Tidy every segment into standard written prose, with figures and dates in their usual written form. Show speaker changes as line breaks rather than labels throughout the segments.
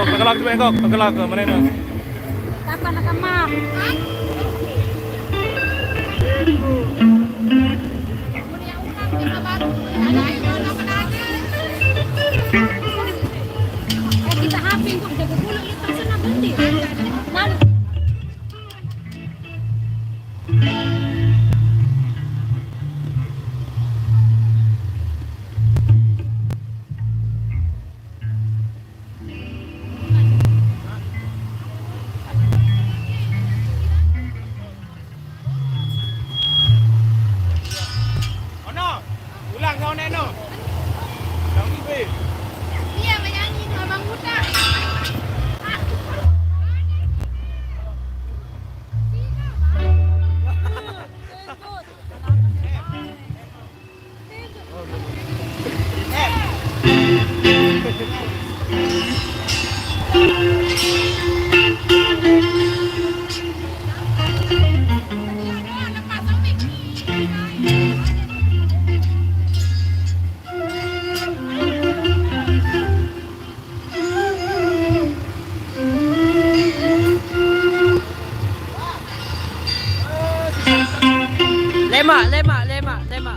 Tenggelam coba engkau, tenggelam ke mana itu?
Takkan akan map. Kita hapin kok jaga pulang itu sana berhenti.
Ulang kau neno. Kau ni be.
Iya menyanyi abang muda.
Lema.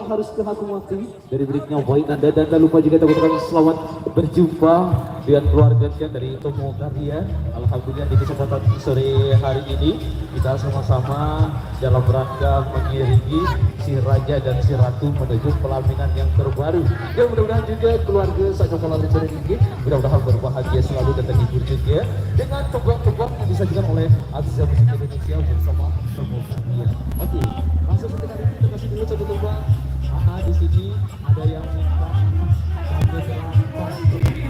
harus ke Hakum Waktu dari berikutnya poin Anda, dan tak lupa juga teman-teman selamat berjumpa dengan keluarga dari Tomo Karya. Alhamdulillah di kesempatan sore hari ini kita sama-sama dalam rangka mengiringi si Raja dan si Ratu menuju pelaminan yang terbaru. Dan mudah-mudahan juga keluarga Saka Polar sore ini mudah-mudahan berbahagia selalu dan terhibur juga dengan tombak-tombak yang disajikan oleh Aziza Musik Indonesia bersama Tomo Karya. Oke, langsung saja kali ini kita kasih dulu satu tombak. Di sini ada yang minta sampai ke lantai.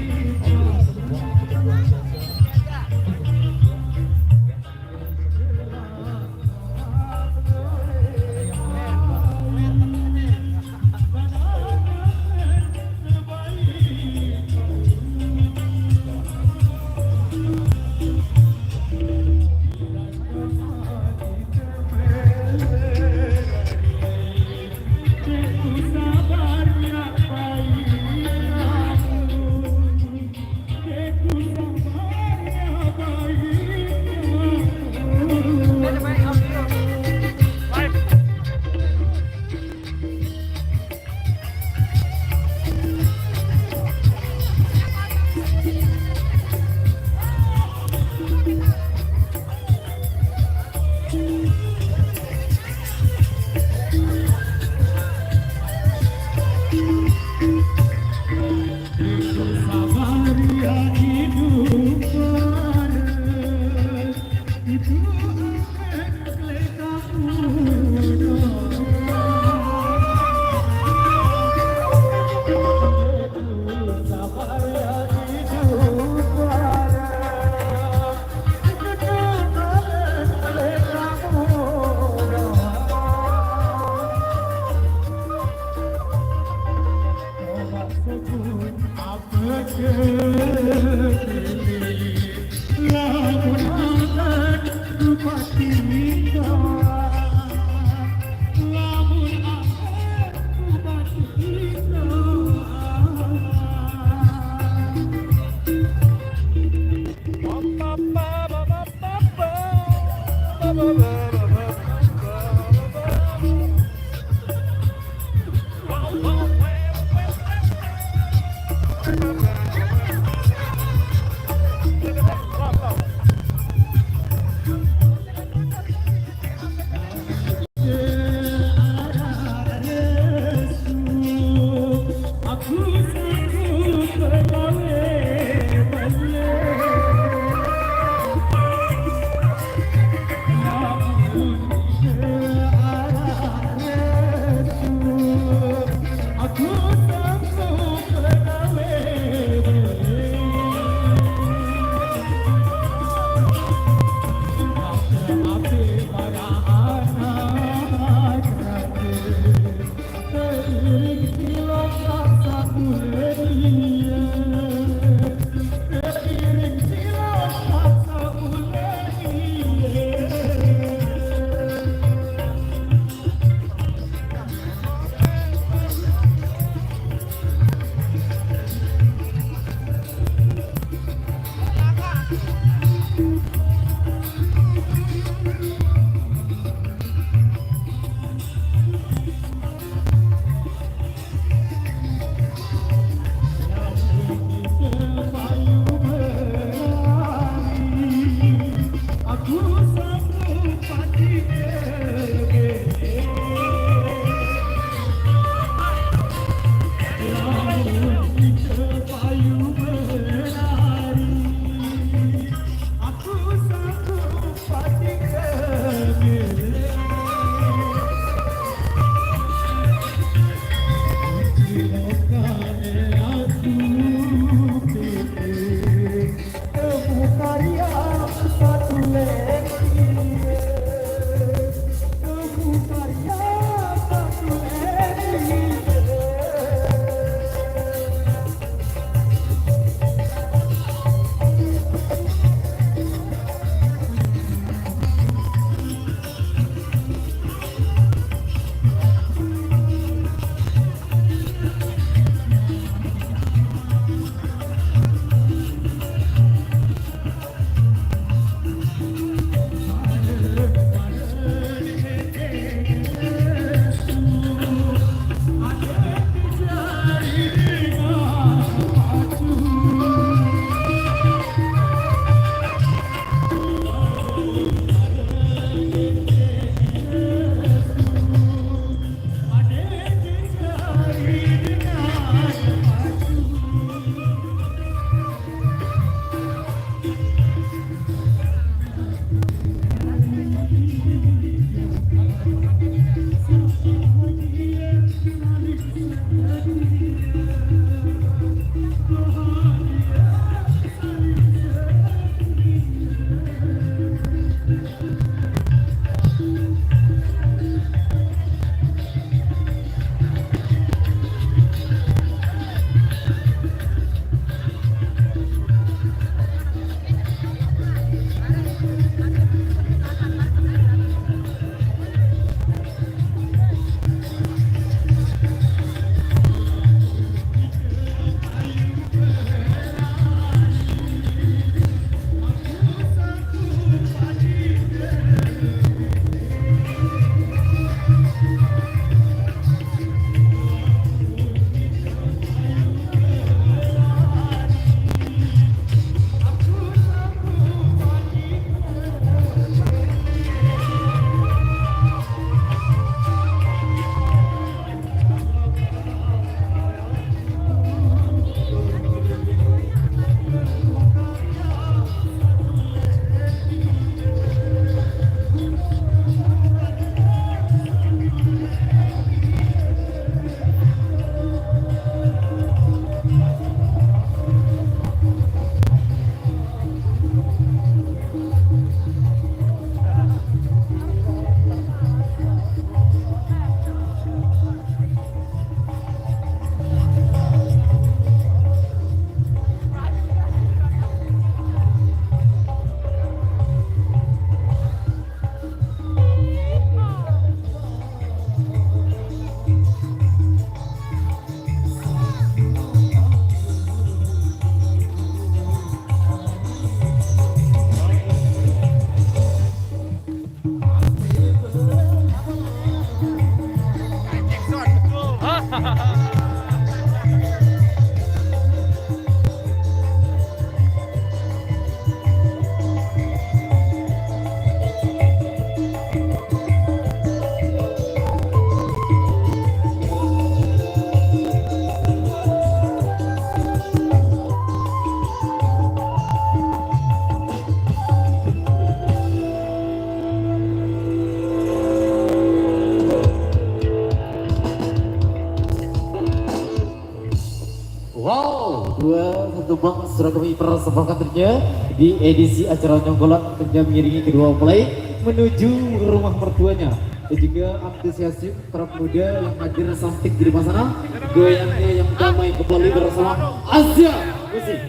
tumbang sudah kami persembahkan tentunya di edisi acara Nyonggolan tentunya mengiringi kedua mempelai menuju rumah mertuanya. Dan juga antusiasme para pemuda yang hadir samping di rumah sana, goyangnya yang damai kembali bersama Asia Musik.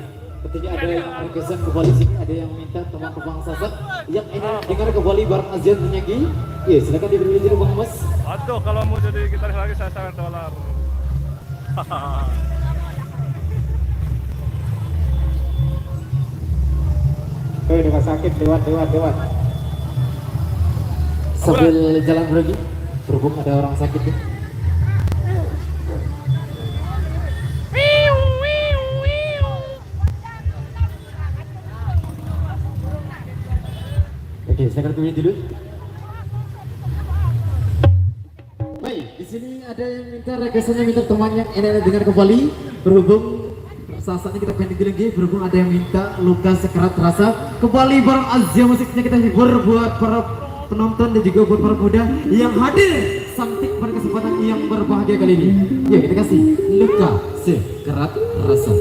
Tentunya ada yang berkesan kembali sini, ada yang minta teman-teman sasak yang ingin dengar kembali bareng Azian penyanyi. Ya, silakan diberi dulu Bang Mas.
Aduh, kalau mau jadi gitaris lagi saya sangat dolar.
Udah sakit, lewat.
Sambil jalan lagi, berhubung ada orang sakit nih. Oke, saya akan pilih dulu. Baik, di sini ada yang minta requestannya, minta temannya ini dengar kembali. Berhubung saat ini kita pengen lagi, berhubung ada yang minta luka sekerat rasa kembali bareng Asia Musiknya kita hibur buat para penonton dan juga buat para pemuda yang hadir sampai pada kesempatan yang berbahagia kali ini. Ya, kita kasih luka sekerat rasa.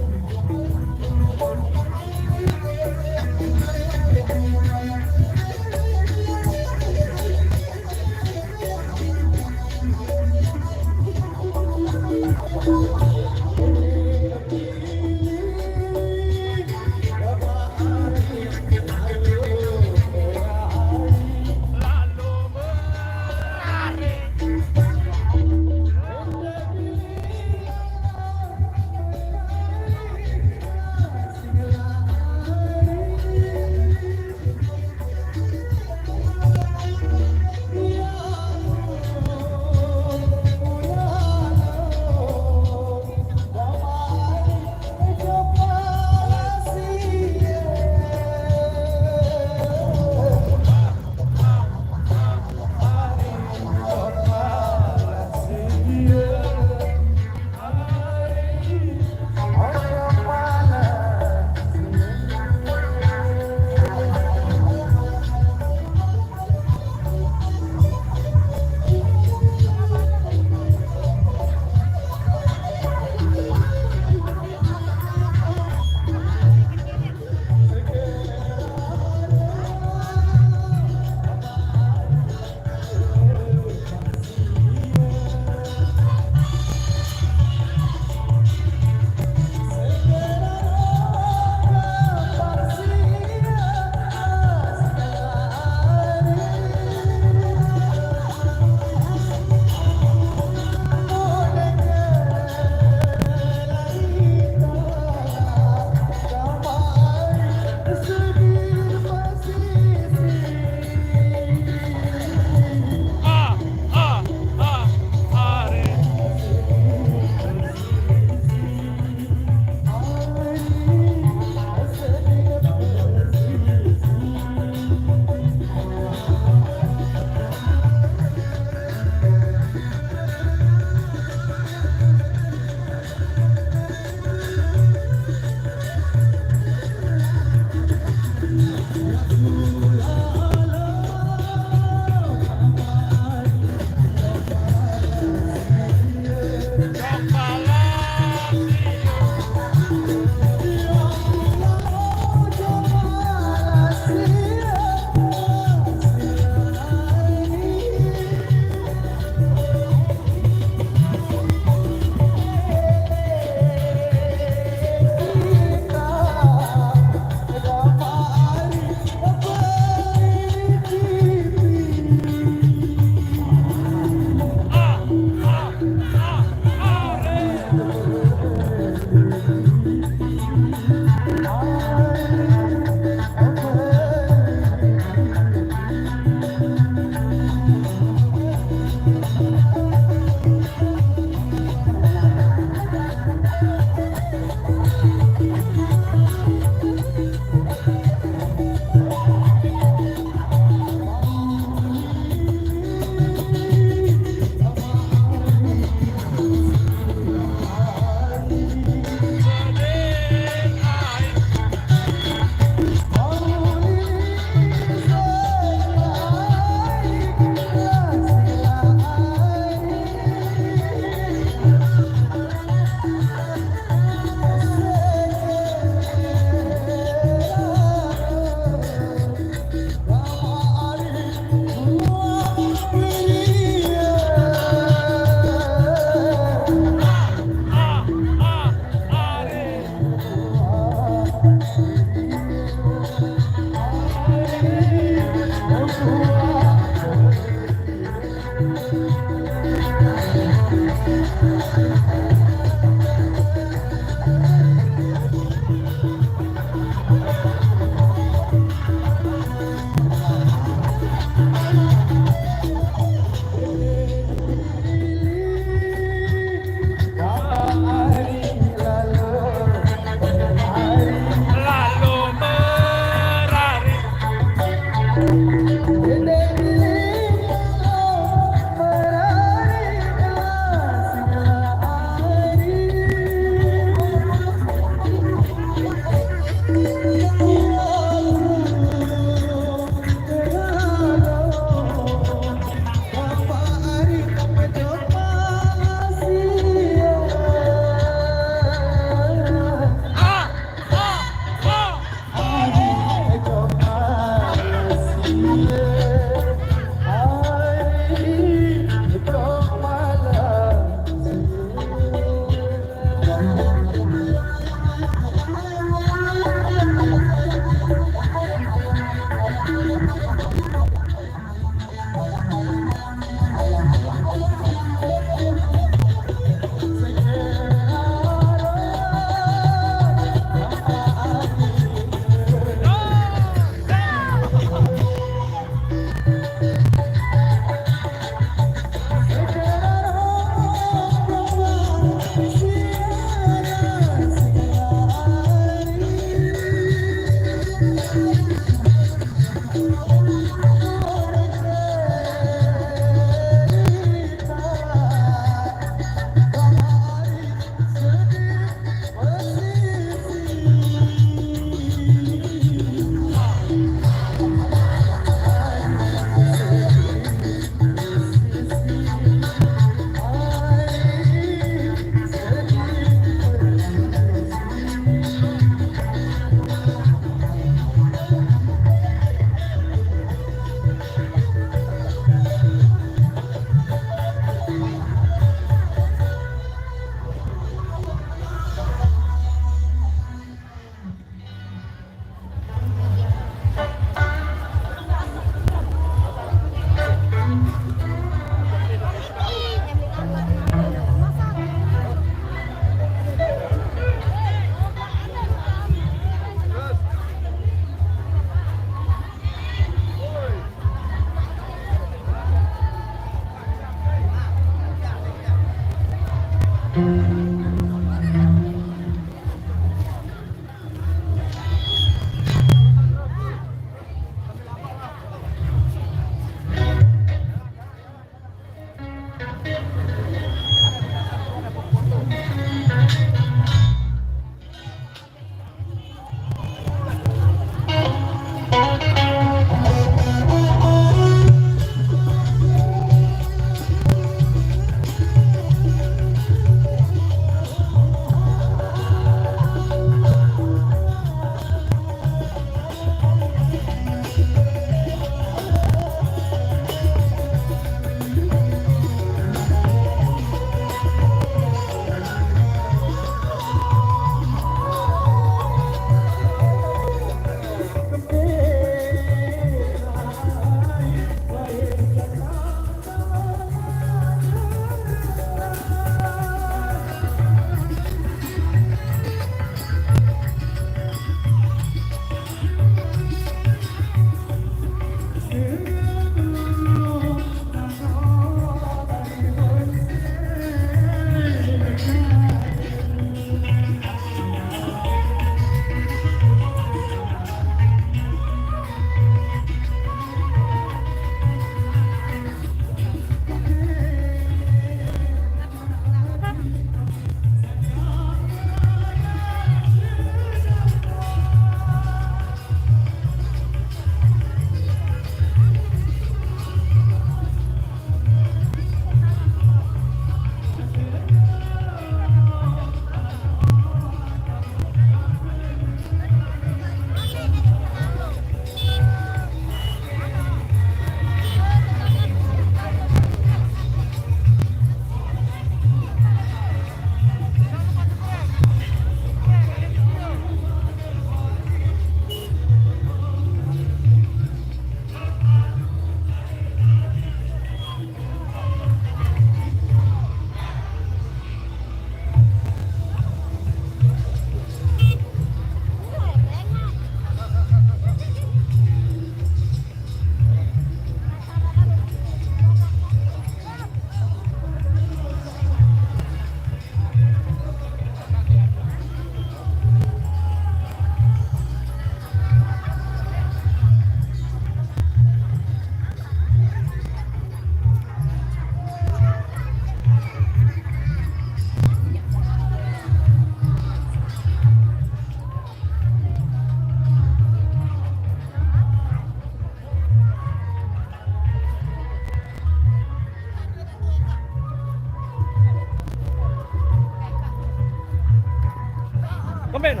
Kembali.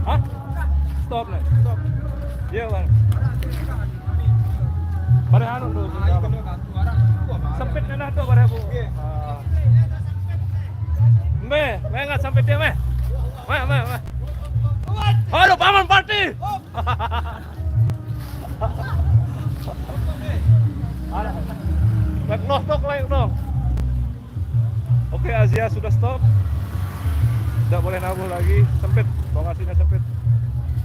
Hah? Stop lah. Stop. Iya bang. Pada anu tuh. Sempit na tuh pada bu. Mbe, nggak sempit dia meh. Meh. Aduh, paman party. Ada. Back no stop lagi dong. Oke, Asia sudah stop. Tidak boleh nabuh lagi, sempit, lokasinya sempit.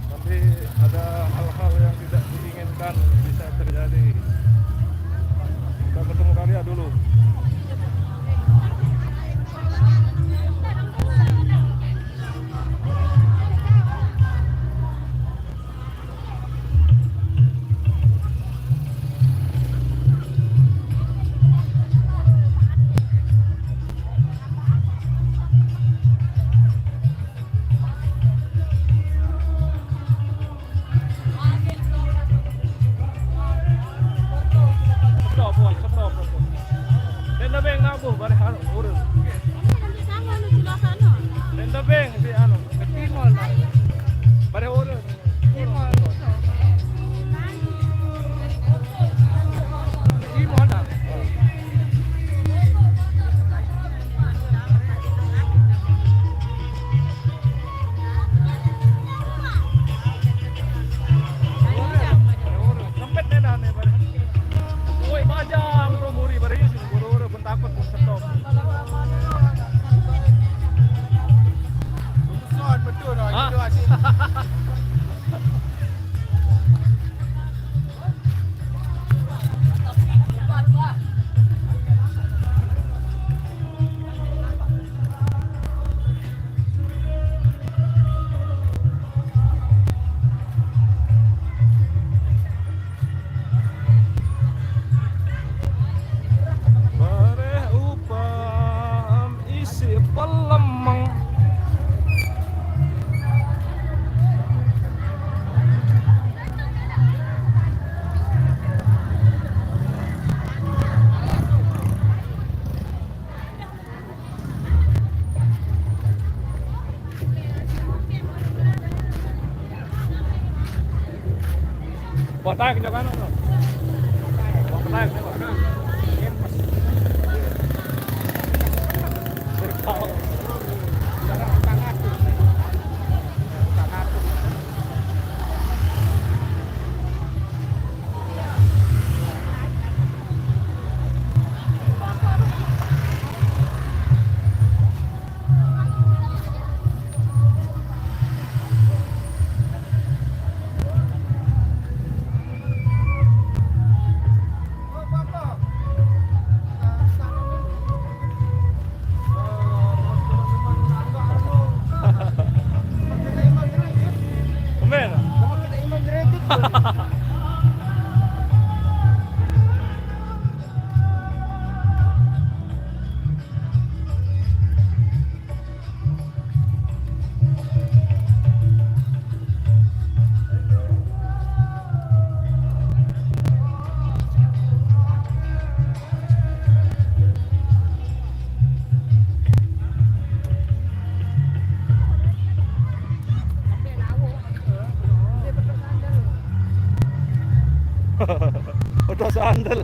Nanti ada hal-hal yang tidak diinginkan bisa terjadi. Kita ketemu Karya dulu. tayo kanya kano no. Tayo. Udah sandal.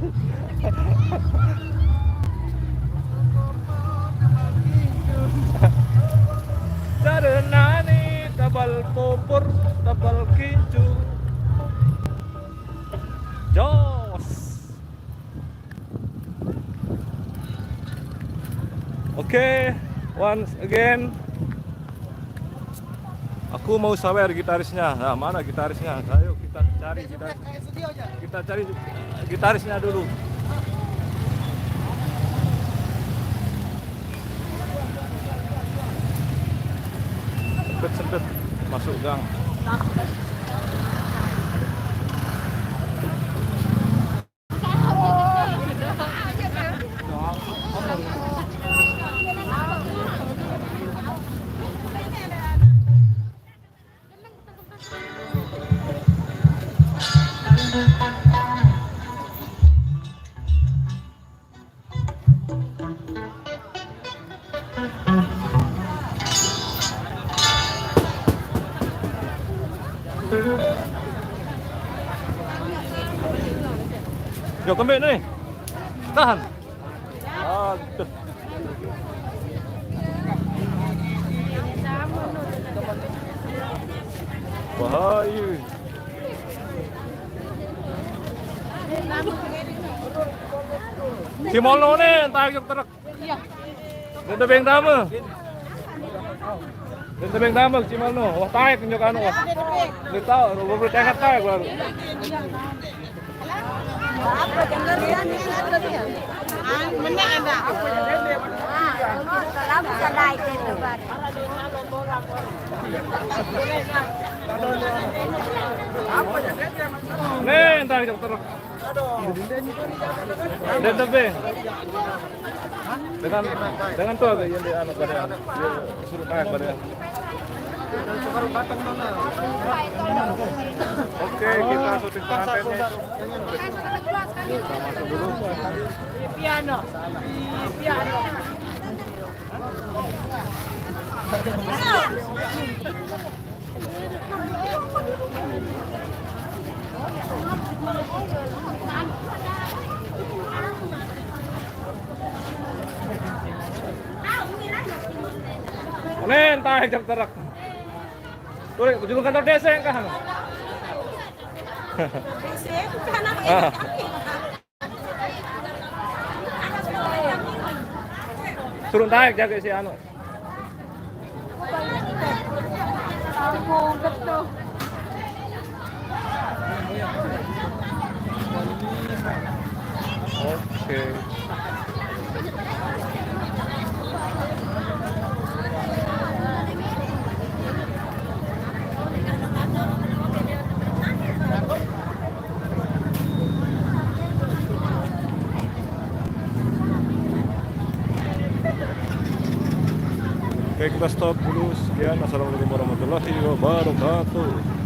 Nani tabal popor, tabal kincu. Jos. Oke, once again. Aku mau sawer gitarisnya. Nah, mana gitarisnya? Ayo kita cari kita cari gitarisnya dulu. Sempit masuk gang. Yo kembali nih. Tahan. Aduh. Bahaya. Si Mono nih, tajuk terak. Iya. Dito beng dama. Dito beng dama si Mono. Wah tayo kunyo kano wah. Dito, rubo tekat tayo baru. Apa jangan rian ini ada dia. Menang ada apa jadi. Salam sadai itu bar. Apa jadi dia? Nih, entar dokter. Dan tapi dengan tuh yang di anak pada suruh naik pada. Oke, kita syuting pengantinnya. Kita masuk dulu. Piano. Nen, tayo jak terak. Tuh, ujung kantor desa yang kan? Desa, bukan apa Suruh tarik jaga si anu. Oke. Oke, kita stop dulu. Sekian. Assalamualaikum warahmatullahi wabarakatuh.